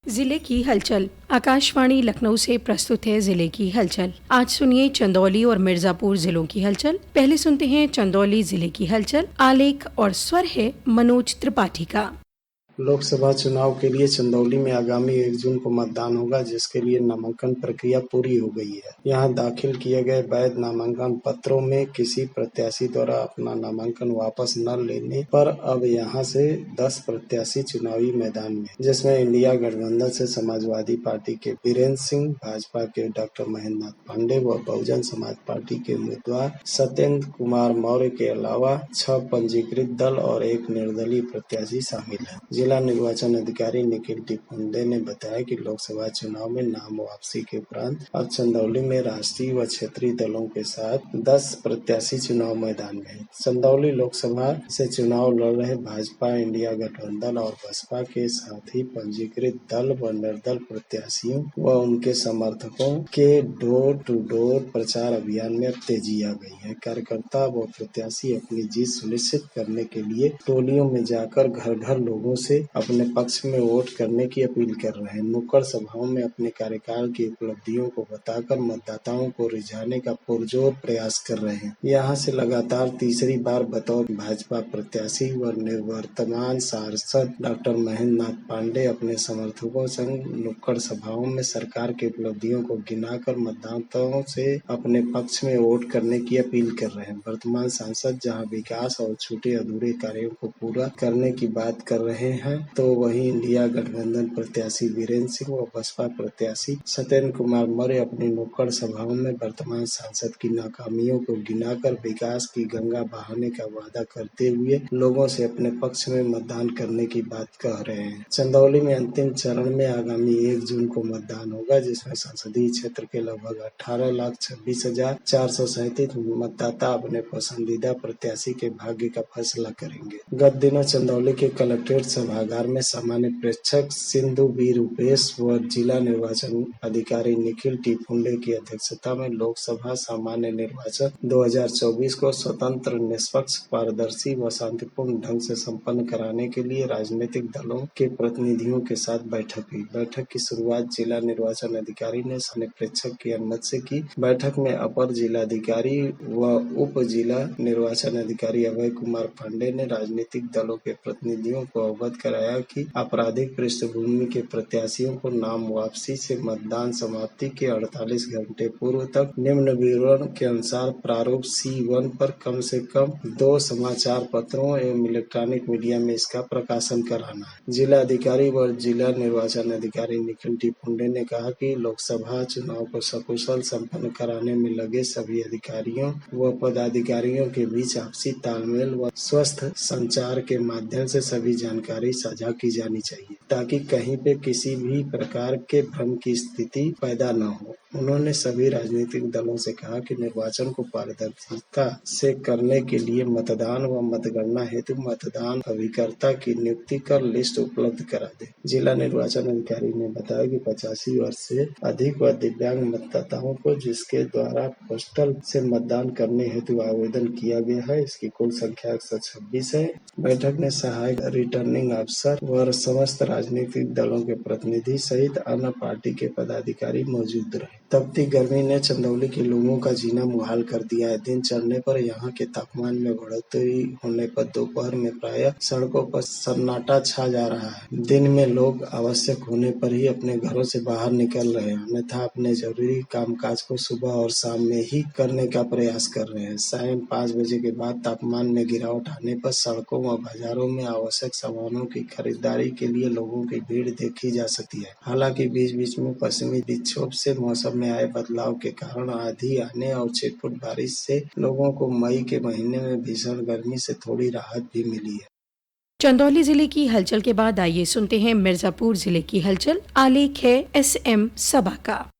जिले की हलचल। आकाशवाणी लखनऊ से प्रस्तुत है जिले की हलचल। आज सुनिए चंदौली और मिर्जापुर जिलों की हलचल। पहले सुनते हैं चंदौली जिले की हलचल। आलेख और स्वर है मनोज त्रिपाठी का। लोकसभा चुनाव के लिए चंदौली में आगामी 1 जून को मतदान होगा, जिसके लिए नामांकन प्रक्रिया पूरी हो गई है। यहां दाखिल किए गए वैध नामांकन पत्रों में किसी प्रत्याशी द्वारा अपना नामांकन वापस न लेने पर अब यहां से 10 प्रत्याशी चुनावी मैदान में, जिसमें इंडिया गठबंधन से समाजवादी पार्टी के वीरेंद्र सिंह, भाजपा के डॉक्टर महेंद्र नाथ पांडे व बहुजन समाज पार्टी के उम्मीदवार सत्येंद्र कुमार मौर्य के अलावा 6 पंजीकृत दल और 1 निर्दलीय प्रत्याशी शामिल है। जिला निर्वाचन अधिकारी निखिल टिपुंडे ने बताया कि लोकसभा चुनाव में नाम वापसी के उपरांत अब चंदौली में राष्ट्रीय व क्षेत्रीय दलों के साथ 10 प्रत्याशी चुनाव मैदान में हैं। चंदौली लोकसभा से चुनाव लड़ रहे भाजपा, इंडिया गठबंधन और बसपा के साथ ही पंजीकृत दल व निर्दल प्रत्याशियों व उनके समर्थकों के डोर टू डोर प्रचार अभियान में अब तेजी आ गई है। कार्यकर्ता व प्रत्याशी अपनी जीत सुनिश्चित करने के लिए टोलियों में जाकर घर घर लोगों से अपने पक्ष में वोट करने की अपील कर रहे हैं। नुक्कड़ सभाओं में अपने कार्यकाल की उपलब्धियों को बताकर मतदाताओं को रिझाने का पुरजोर प्रयास कर रहे हैं। यहां से लगातार तीसरी बार बतौर भाजपा प्रत्याशी व निवर्तमान सांसद डॉक्टर महेंद्र नाथ पांडे अपने समर्थकों संग नुक्कड़ सभाओं में सरकार की उपलब्धियों को गिनाकर मतदाताओं से अपने पक्ष में वोट करने की अपील कर रहे हैं। वर्तमान सांसद जहां विकास और छूटे अधूरे कार्यों को पूरा करने की बात कर रहे हैं, तो वहीं इंडिया गठबंधन प्रत्याशी वीरेंद्र सिंह व बसपा प्रत्याशी सत्येंद्र कुमार मौर्य अपनी नुक्कड़ सभाओं में वर्तमान सांसद की नाकामियों को गिनाकर विकास की गंगा बहाने का वादा करते हुए लोगों से अपने पक्ष में मतदान करने की बात कह रहे हैं। चंदौली में अंतिम चरण में आगामी 1 जून को मतदान होगा, जिसमें संसदीय क्षेत्र के लगभग 18,26,437 मतदाता अपने पसंदीदा प्रत्याशी के भाग्य का फैसला करेंगे। गत दिनों चंदौली के कलेक्ट्रेट सभागार में सामान्य प्रेक्षक सिंधु बी रूपेश व जिला निर्वाचन अधिकारी निखिल टिपुंडे की अध्यक्षता में लोकसभा सामान्य निर्वाचन 2024 को स्वतंत्र, निष्पक्ष, पारदर्शी व शांतिपूर्ण ढंग से संपन्न कराने के लिए राजनीतिक दलों के प्रतिनिधियों के साथ बैठक हुई। बैठक की शुरुआत जिला निर्वाचन अधिकारी ने सामान्य प्रेक्षक की अनुमति से की। बैठक में अपर जिलाधिकारी व उप जिला निर्वाचन अधिकारी अभय कुमार पांडे ने राजनीतिक दलों के प्रतिनिधियों को अवगत कराया कि आपराधिक पृष्ठभूमि के प्रत्याशियों को नाम वापसी से मतदान समाप्ति के 48 घंटे पूर्व तक निम्न विवरण के अनुसार प्रारूप C1 पर कम से कम 2 समाचार पत्रों एवं इलेक्ट्रॉनिक मीडिया में इसका प्रकाशन कराना है। जिला अधिकारी व जिला निर्वाचन अधिकारी निखिल टिपुंडे ने कहा कि लोकसभा चुनाव को सकुशल संपन्न कराने में लगे सभी अधिकारियों व पदाधिकारियों के बीच आपसी तालमेल व स्वस्थ संचार के माध्यम से सभी जानकारी साझा की जानी चाहिए, ताकि कहीं पे किसी भी प्रकार के भ्रम की स्थिति पैदा न हो। उन्होंने सभी राजनीतिक दलों से कहा कि निर्वाचन को पारदर्शिता से करने के लिए मतदान व मतगणना हेतु मतदान अभिकर्ता की नियुक्ति कर लिस्ट उपलब्ध करा दे। जिला निर्वाचन अधिकारी ने बताया कि 85 वर्ष से अधिक व दिव्यांग मतदाताओं को जिसके द्वारा पोस्टल से मतदान करने हेतु आवेदन किया गया है, इसकी कुल संख्या 126 है। बैठक में सहायक रिटर्निंग अफसर व समस्त राजनीतिक दलों के प्रतिनिधि सहित अन्य पार्टी के पदाधिकारी मौजूद रहे। तपती गर्मी ने चंदौली के लोगों का जीना मुहाल कर दिया है। दिन चढ़ने पर यहां के तापमान में बढ़ोतरी होने पर दोपहर में प्रायः सड़कों पर सन्नाटा छा जा रहा है। दिन में लोग आवश्यक होने पर ही अपने घरों से बाहर निकल रहे हैं, अन्यथा अपने जरूरी कामकाज को सुबह और शाम में ही करने का प्रयास कर रहे हैं। सायं 5 बजे के बाद तापमान में गिरावट आने पर सड़कों व बाजारों में आवश्यक सामानों की खरीदारी के लिए लोगों की भीड़ देखी जा सकती है। हालांकि बीच बीच में पश्चिमी विक्षोभ से मौसम में आए बदलाव के कारण आंधी आने और छिटपुट बारिश से लोगों को मई के महीने में भीषण गर्मी से थोड़ी राहत भी मिली है। चंदौली जिले की हलचल के बाद आइए सुनते हैं मिर्जापुर जिले की हलचल। आलेख है SM सबा का।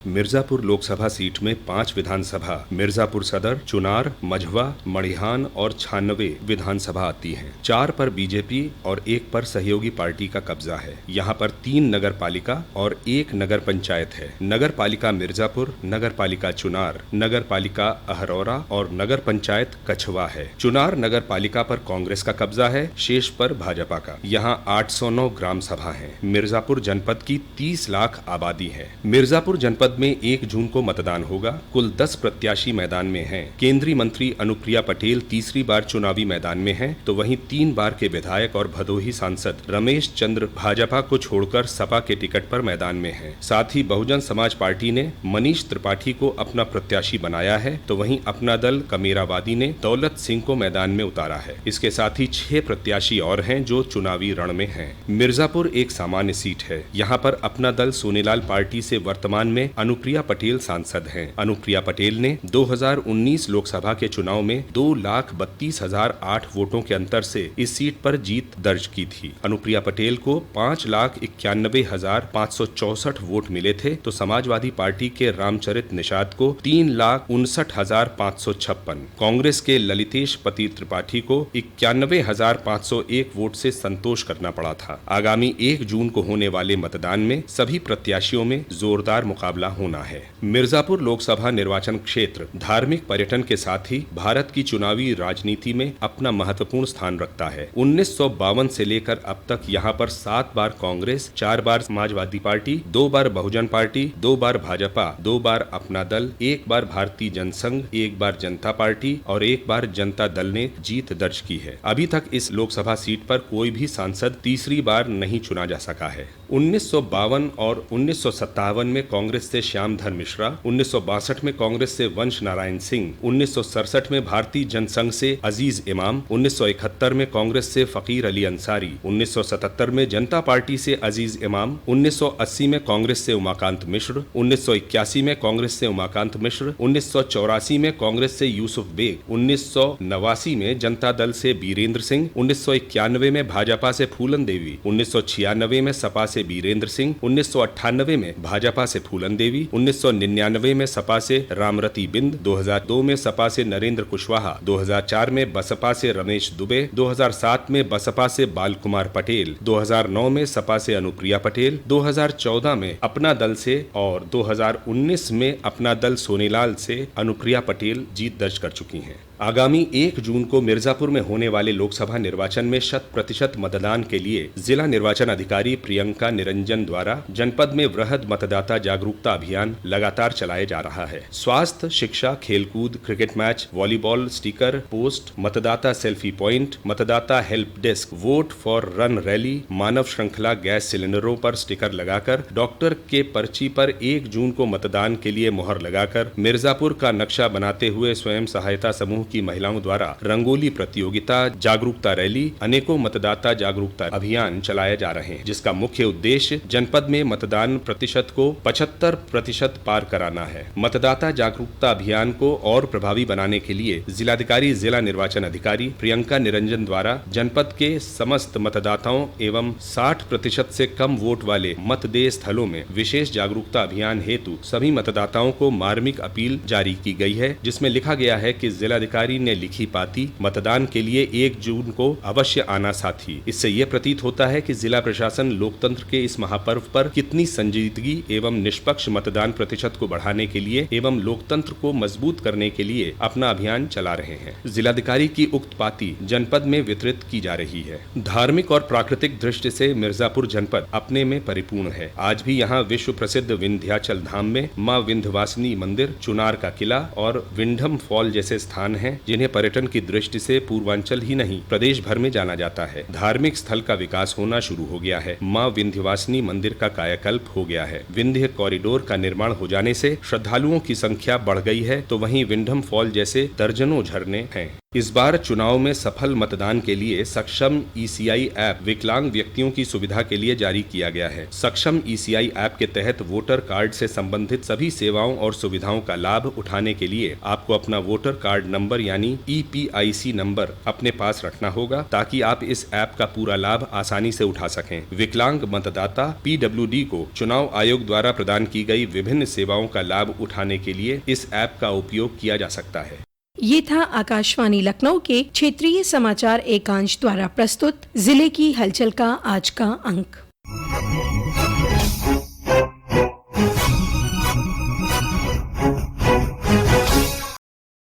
मिर्जापुर लोकसभा सीट में 5 विधानसभा मिर्जापुर सदर, चुनार, मझवा, मड़िहान और 96 विधानसभा आती हैं। 4 पर बीजेपी और 1 पर सहयोगी पार्टी का कब्जा है। यहाँ पर 3 नगर पालिका और 1 नगर पंचायत है। नगर पालिका मिर्जापुर, नगर पालिका चुनार, नगर पालिका अहरौरा और नगर पंचायत कछवा है। चुनार नगर पालिका पर कांग्रेस का कब्जा है, शेष पर भाजपा का। यहाँ 809 ग्राम सभा है। मिर्जापुर जनपद की 30 लाख आबादी है। मिर्जापुर जनपद में 1 जून को मतदान होगा। कुल 10 प्रत्याशी मैदान में हैं। केंद्रीय मंत्री अनुप्रिया पटेल तीसरी बार चुनावी मैदान में हैं, तो वहीं 3 बार के विधायक और भदोही सांसद रमेश चंद्र भाजपा को छोड़कर सपा के टिकट पर मैदान में हैं। साथ ही बहुजन समाज पार्टी ने मनीष त्रिपाठी को अपना प्रत्याशी बनाया है, तो वहीं अपना दल कमेरावादी ने दौलत सिंह को मैदान में उतारा है। इसके साथ ही 6 प्रत्याशी और हैं जो चुनावी रण में हैं। मिर्जापुर एक सामान्य सीट है। यहाँ पर अपना दल सोनेलाल पार्टी से वर्तमान में अनुप्रिया पटेल सांसद हैं। अनुप्रिया पटेल ने 2019 लोकसभा के चुनाव में 2,32,008 वोटों के अंतर से इस सीट पर जीत दर्ज की थी। अनुप्रिया पटेल को 5,91,564 वोट मिले थे, तो समाजवादी पार्टी के रामचरित निषाद को 3,59,556, कांग्रेस के ललितेश पति त्रिपाठी को 91,501 वोट से संतोष करना पड़ा था। आगामी 1 जून को होने वाले मतदान में सभी प्रत्याशियों में जोरदार मुकाबला होना है। मिर्जापुर लोकसभा निर्वाचन क्षेत्र धार्मिक पर्यटन के साथ ही भारत की चुनावी राजनीति में अपना महत्वपूर्ण स्थान रखता है। 1952 से लेकर अब तक यहाँ पर 7 बार कांग्रेस, 4 बार समाजवादी पार्टी, 2 बार बहुजन पार्टी, 2 बार भाजपा, 2 बार अपना दल, 1 बार भारतीय जनसंघ, 1 बार जनता पार्टी और 1 बार जनता दल ने जीत दर्ज की है। अभी तक इस लोकसभा सीट पर कोई भी सांसद तीसरी बार नहीं चुना जा सका है। 1952 और 1957 में कांग्रेस से श्यामधर मिश्रा, 1962 में कांग्रेस से वंश नारायण सिंह, 1967 में भारतीय जनसंघ से अजीज इमाम, 1971 में कांग्रेस से फकीर अली अंसारी, 1977 में जनता पार्टी से अजीज इमाम, 1980 में कांग्रेस से उमाकांत मिश्र, 1981 में कांग्रेस से उमाकांत मिश्र, 1984 में कांग्रेस से यूसुफ बेग, 1989 में जनता दल से बीरेंद्र सिंह, 1991 में भाजपा से फूलन देवी, 1996 में सपा से बीरेंद्र सिंह, 1998 में भाजपा से फूलन देवी, 1999 में सपा से रामरती बिंद, 2002 में सपा से नरेंद्र कुशवाहा, 2004 में बसपा से रमेश दुबे, 2007 में बसपा से बाल कुमार पटेल, 2009 में सपा से अनुप्रिया पटेल, 2014 में अपना दल से और 2019 में अपना दल सोनेलाल से अनुप्रिया पटेल जीत दर्ज कर चुकी हैं। आगामी 1 जून को मिर्जापुर में होने वाले लोकसभा निर्वाचन में 100% मतदान के लिए जिला निर्वाचन अधिकारी प्रियंका निरंजन द्वारा जनपद में वृहद मतदाता जागरूकता अभियान लगातार चलाया जा रहा है। स्वास्थ्य, शिक्षा, खेलकूद, cricket match, volleyball, sticker, post, मतदाता सेल्फी पॉइंट, मतदाता help desk, vote for run rally, मानव श्रृंखला गैस सिलेंडरों पर स्टिकर लगाकर, डॉक्टर के पर्ची पर 1 जून को मतदान के लिए मोहर लगाकर, मिर्जापुर का नक्शा बनाते हुए स्वयं सहायता समूह की महिलाओं द्वारा रंगोली प्रतियोगिता, जागरूकता रैली, अनेकों मतदाता जागरूकता अभियान चलाए जा रहे हैं, जिसका मुख्य उद्देश्य जनपद में मतदान प्रतिशत को 75% पार कराना है। मतदाता जागरूकता अभियान को और प्रभावी बनाने के लिए जिलाधिकारी जिला निर्वाचन अधिकारी प्रियंका निरंजन द्वारा जनपद के समस्त मतदाताओं एवं 60% से कम वोट वाले मतदेय स्थलों में विशेष जागरूकता अभियान हेतु सभी मतदाताओं को मार्मिक अपील जारी की गई है, जिसमें लिखा गया है कि जिलाधिकारी ने लिखी पाती मतदान के लिए 1 जून को अवश्य आना साथी। इससे यह प्रतीत होता है कि जिला प्रशासन लोकतंत्र के इस महापर्व पर कितनी संजीदगी एवं निष्पक्ष मतदान प्रतिशत को बढ़ाने के लिए एवं लोकतंत्र को मजबूत करने के लिए अपना अभियान चला रहे हैं। जिलाधिकारी की उक्त पाती जनपद में वितरित की जा रही है। धार्मिक और प्राकृतिक दृष्टि से मिर्जापुर जनपद अपने में परिपूर्ण है। आज भी यहाँ विश्व प्रसिद्ध विंध्याचल धाम में मां विंध्यवासिनी मंदिर, चुनार का किला और विंडम फॉल जैसे स्थान हैं, जिन्हें पर्यटन की दृष्टि से पूर्वांचल ही नहीं प्रदेश भर में जाना जाता है। धार्मिक स्थल का विकास होना शुरू हो गया है। मां विंध्यवासिनी मंदिर का कायाकल्प हो गया है। विंध्य कॉरिडोर का निर्माण हो जाने से श्रद्धालुओं की संख्या बढ़ गई है, तो वहीं विंडम फॉल जैसे दर्जनों झरने हैं। इस बार चुनाव में सफल मतदान के लिए सक्षम ईसीआई ऐप विकलांग व्यक्तियों की सुविधा के लिए जारी किया गया है। सक्षम ईसीआई ऐप के तहत वोटर कार्ड से संबंधित सभी सेवाओं और सुविधाओं का लाभ उठाने के लिए आपको अपना वोटर कार्ड नंबर यानी EPIC नंबर अपने पास रखना होगा, ताकि आप इस ऐप का पूरा लाभ आसानी से उठा सकें। विकलांग मतदाता PWD को चुनाव आयोग द्वारा प्रदान की गई विभिन्न सेवाओं का लाभ उठाने के लिए इस ऐप का उपयोग किया जा सकता है। ये था आकाशवाणी लखनऊ के क्षेत्रीय समाचार एकांश द्वारा प्रस्तुत जिले की हलचल का आज का अंक।